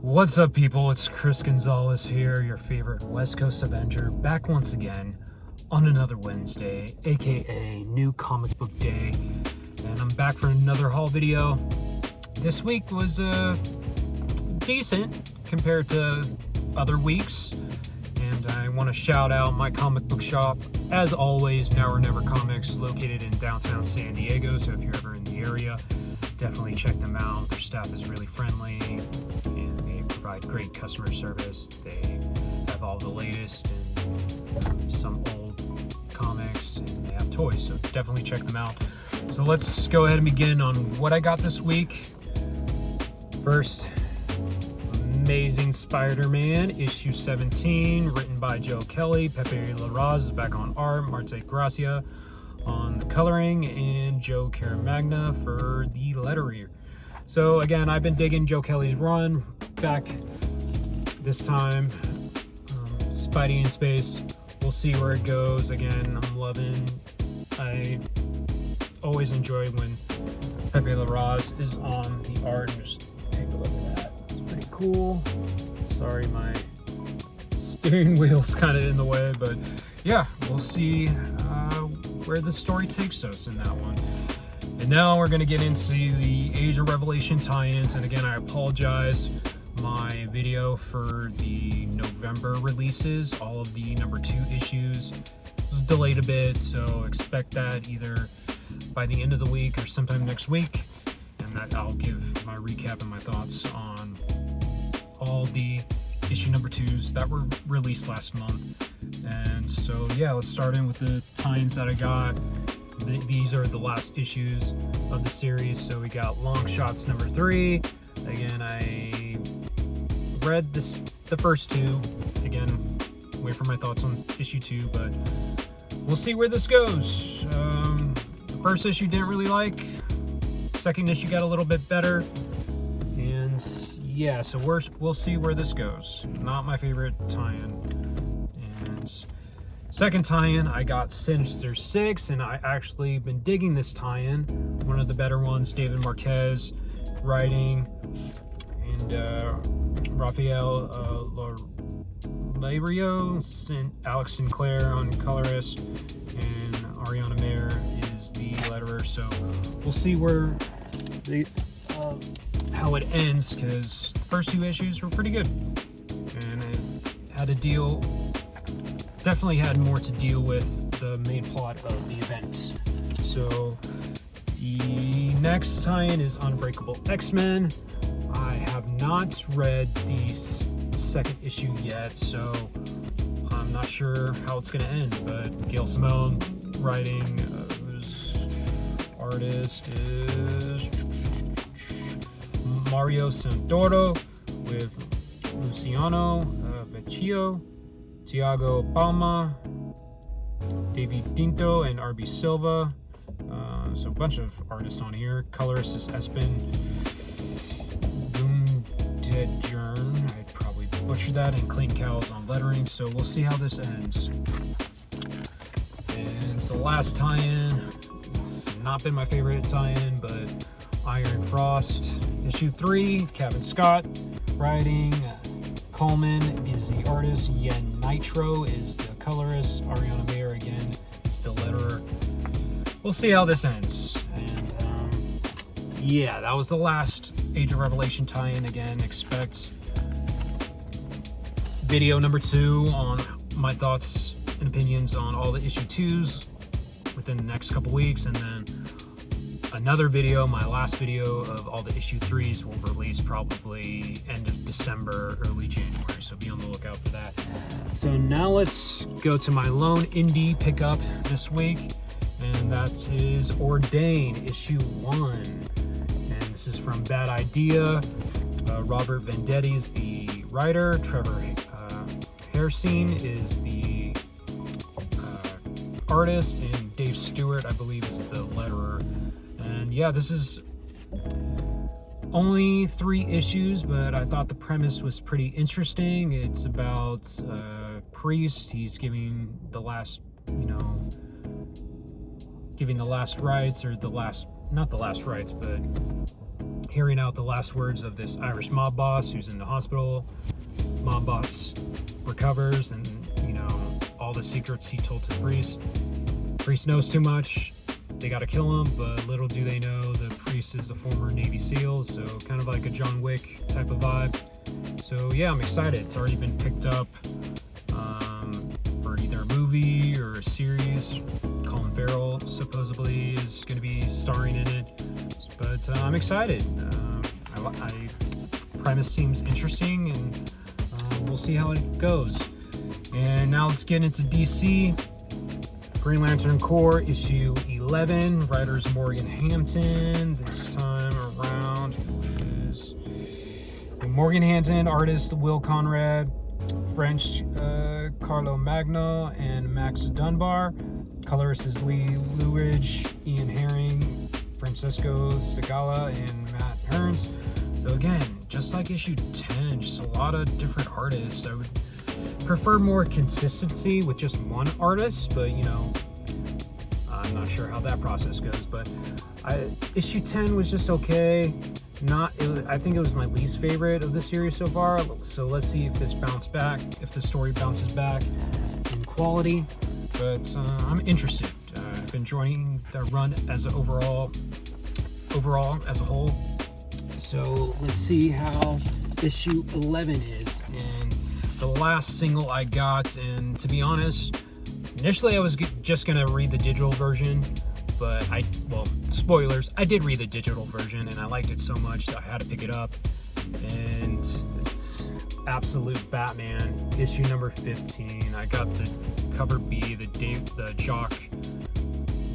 What's up, people? It's Chris Gonzalez here, your favorite West Coast Avenger, back once again on another Wednesday, aka New Comic Book Day, and I'm back for another haul video. This week was decent compared to other weeks, and I want to shout out my comic book shop, as always, Now or Never Comics, located in downtown San Diego. So if you're ever in the area, definitely check them out. Their staff is really friendly and they provide great customer service. They have all the latest and some old comics, and they have toys, so definitely check them out. So let's go ahead and begin on what I got this week. First, Amazing Spider-Man issue 17, written by Joe Kelly. Pepe Larraz is back on art, Marte Gracia on the coloring, and Joe Caramagna for the lettering. So again, I've been digging Joe Kelly's run. Back this time, Spidey in space. We'll see where it goes. Again, I'm loving. I always enjoy when Pepe Larraz is on the art. And just take a look at that. It's pretty cool. Sorry, my steering wheel's kind of in the way, but yeah, we'll see where the story takes us in that one. And now we're going to get into the Age of Revelation tie-ins. And again, I apologize, my video for the November releases, all of the number 2 issues, was delayed a bit, so expect that either by the end of the week or sometime next week. And that I'll give my recap and my thoughts on all the issue number 2s that were released last month. And so yeah, let's start in with the tie-ins that I got. These are the last issues of the series. So we got Long Shots number 3. Again, I read the first 2. Again, wait for my thoughts on issue 2, but we'll see where this goes. The first issue didn't really like. Second issue got a little bit better. And yeah, so we'll see where this goes. Not my favorite tie-in. And second tie-in, I got Sinister 6, and I actually been digging this tie-in. One of the better ones, David Marquez writing, and Rafael Lario, Alex Sinclair on colorist, and Ariana Mayer is the letterer. So we'll see where how it ends, because the first 2 issues were pretty good, and it had to deal. Definitely had more to deal with the main plot of the event. So the next tie-in is Unbreakable X-Men. I have not read the second issue yet, so I'm not sure how it's going to end. But Gail Simone writing, whose artist is Mario Santoro, with Luciano Vecchio, Tiago Palma, David Dinto, and RB Silva. So a bunch of artists on here. Colorist is Espen Dundedjern. I probably butchered that. And Clayton Cowles on lettering. So we'll see how this ends. And it's the last tie-in. It's not been my favorite tie-in, but Iron Frost issue 3. Kevin Scott writing. Coleman is the artist. Yen Nitro is the colorist. Ariana Mayer again is the letterer. We'll see how this ends. And yeah, that was the last Age of Revelation tie-in. Again, expect video number 2 on my thoughts and opinions on all the issue 2s within the next couple weeks, and then another video, my last video of all the issue 3s, will release probably end of December, early January, so be on the lookout for that. So now let's go to my lone indie pickup this week, and that is Ordain issue 1. And this is from Bad Idea. Robert Venditti is the writer. Trevor Hairsine is the artist, and Dave Stewart, I believe, is the letterer. And yeah, this is only 3 issues, but I thought the premise was pretty interesting. It's about a priest. He's giving the last, giving the last rites, or not the last rites, but hearing out the last words of this Irish mob boss who's in the hospital. Mob boss recovers, and all the secrets he told to the priest. Priest knows too much. They gotta kill him, but little do they know the priest is a former Navy SEAL, so kind of like a John Wick type of vibe. So yeah, I'm excited. It's already been picked up for either a movie or a series. Colin Farrell supposedly is going to be starring in it, but I'm excited. Premise seems interesting, and we'll see how it goes. And now let's get into DC. Green Lantern Corps issue 11. Writers Morgan Hampton. This time around, who is Morgan Hampton, artist Will Conrad, French Carlo Magno and Max Dunbar. Colorist is Lee Luridge, Ian Herring, Francesco Segala, and Matt Hearns. So again, just like issue 10, just a lot of different artists. I would prefer more consistency with just one artist, but I'm not sure how that process goes. But issue 10 was just okay. I think it was my least favorite of the series so far. So let's see if this if the story bounces back in quality. But I'm interested. I've been enjoying the run as overall as a whole. So let's see how issue 11 is. And the last single I got, and to be honest, initially I was just gonna read the digital version, but spoilers, I did read the digital version and I liked it so much that I had to pick it up. And it's Absolute Batman, issue number 15. I got the cover B, the Jock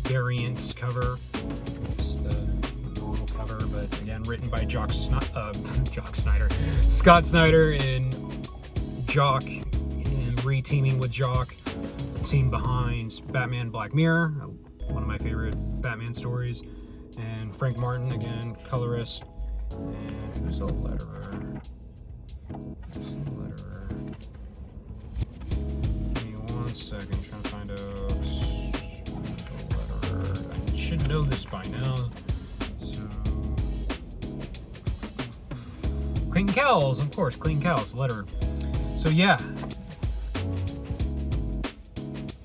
variant cover. It's the normal cover, but again, written by Scott Snyder, and Jock, and re-teaming with Jock, the team behind Batman Black Mirror, one of my favorite Batman stories, and Frank Martin, again, colorist, and who's the letterer? Give me 1 second, trying to find out the letterer. I should know this by now. So, Clayton Cowles, of course, Clayton Cowles, letterer. So yeah,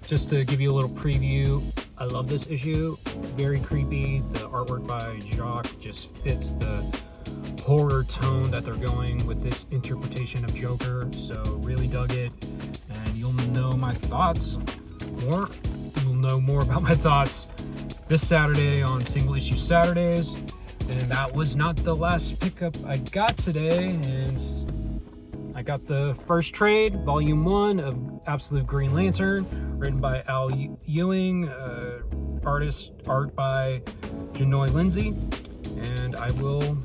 just to give you a little preview, I love this issue. Very creepy. The artwork by Jock just fits the horror tone that they're going with this interpretation of Joker. So really dug it, and you'll know my thoughts more. You'll know more about my thoughts this Saturday on Single Issue Saturdays. And that was not the last pickup I got today, and I got the first trade, volume 1 of Absolute Green Lantern, written by Al Ewing, art by Janoy Lindsay, and I will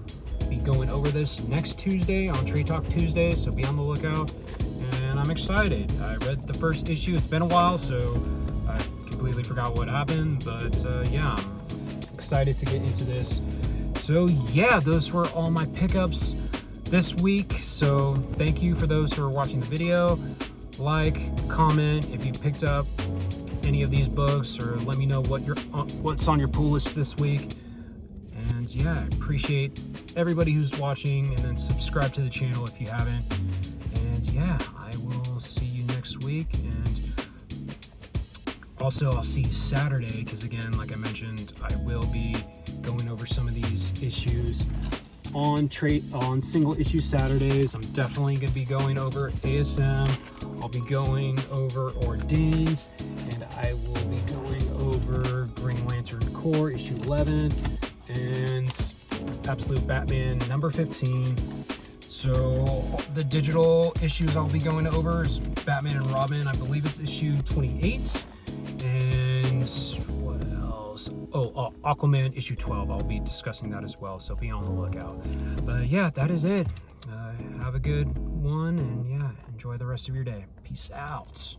be going over this next Tuesday on Trade Talk Tuesday, so be on the lookout. And I'm excited. I read the first issue. It's been a while, so I completely forgot what happened, but yeah, I'm excited to get into this. So yeah, those were all my pickups this week. So thank you for those who are watching the video. Like, comment if you picked up any of these books, or let me know what's on your pull list this week. And yeah, I appreciate everybody who's watching, and then subscribe to the channel if you haven't. And yeah, I will see you next week, and also I'll see you Saturday, because again, like I mentioned, I will be going over some of these issues on Single Issue Saturdays. I'm definitely going to be going over ASM. I'll be going over Ordains, and I will be going over Green Lantern Corps issue 11 and Absolute Batman number 15. So the digital issues I'll be going over is Batman and Robin. I believe it's issue 28. And what else? Oh, Aquaman issue 12. I'll be discussing that as well, so be on the lookout. But yeah, that is it. Have a good one, and yeah, enjoy the rest of your day. Peace out.